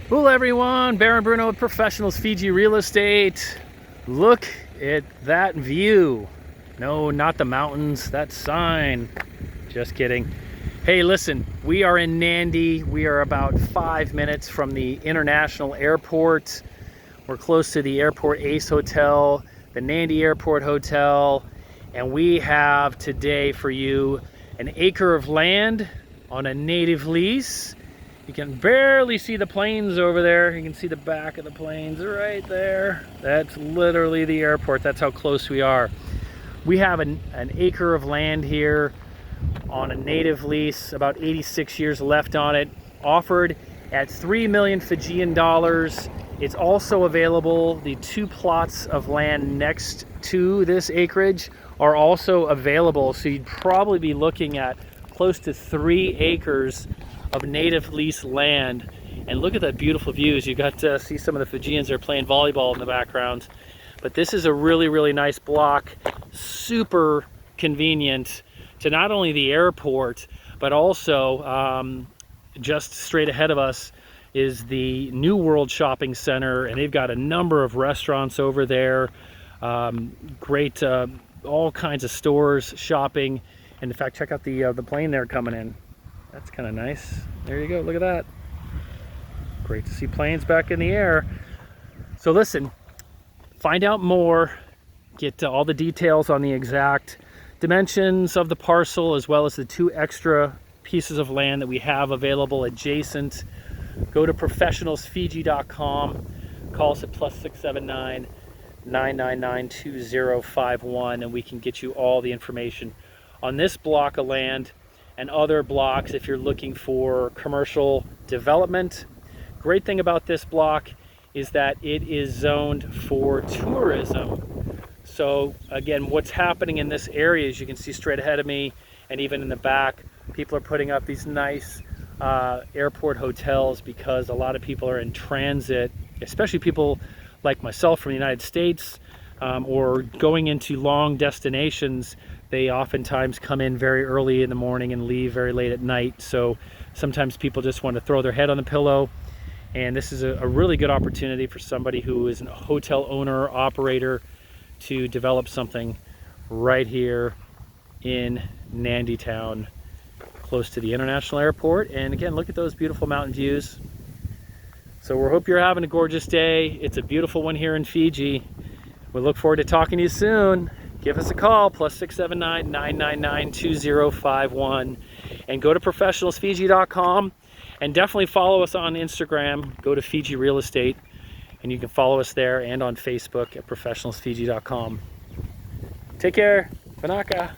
Hello everyone, Baron Bruno with Professionals FIJI Real Estate. Look at that view. No, not the mountains, that sign. Just kidding. Hey, listen, we are in Nandi. We are about 5 minutes from the international airport. We're close to the Airport Ace Hotel, the Nandi Airport Hotel, and we have today for you an acre of land on a native lease. You can barely see the planes over there. You can see the back of the planes right there. That's literally the airport. That's how close we are. We have an acre of land here on a native lease, about 86 years left on it, offered at 3 million Fijian dollars. It's also available. The 2 plots of land next to this acreage are also available. So you'd probably be looking at close to 3 acres of native lease land. And look at that beautiful views. You got to see some of the Fijians are playing volleyball in the background. But this is a really, really nice block, super convenient to not only the airport, but also just straight ahead of us is the New World Shopping Center, and they've got a number of restaurants over there, great all kinds of stores, shopping, and in fact, check out the plane there coming in. That's kind of nice. There you go, look at that. Great to see planes back in the air. So listen, find out more, get all the details on the exact dimensions of the parcel, as well as the 2 extra pieces of land that we have available adjacent. Go to professionalsfiji.com, call us at +679 999 2051, and we can get you all the information on this block of land and other blocks if you're looking for commercial development. Great thing about this block is that it is zoned for tourism. So again, what's happening in this area, as you can see straight ahead of me and even in the back, people are putting up these nice airport hotels because a lot of people are in transit, especially people like myself from the United States, or going into long destinations. They oftentimes come in very early in the morning and leave very late at night. So sometimes people just want to throw their head on the pillow. And this is a really good opportunity for somebody who is a hotel owner, operator, to develop something right here in Nandi Town, close to the international airport. And again, look at those beautiful mountain views. So we hope you're having a gorgeous day. It's a beautiful one here in Fiji. We look forward to talking to you soon. Give us a call, +679 999 2051, and go to professionalsfiji.com, and definitely follow us on Instagram. Go to FIJI Real Estate, and you can follow us there, and on Facebook at professionalsfiji.com. Take care. Vanaka.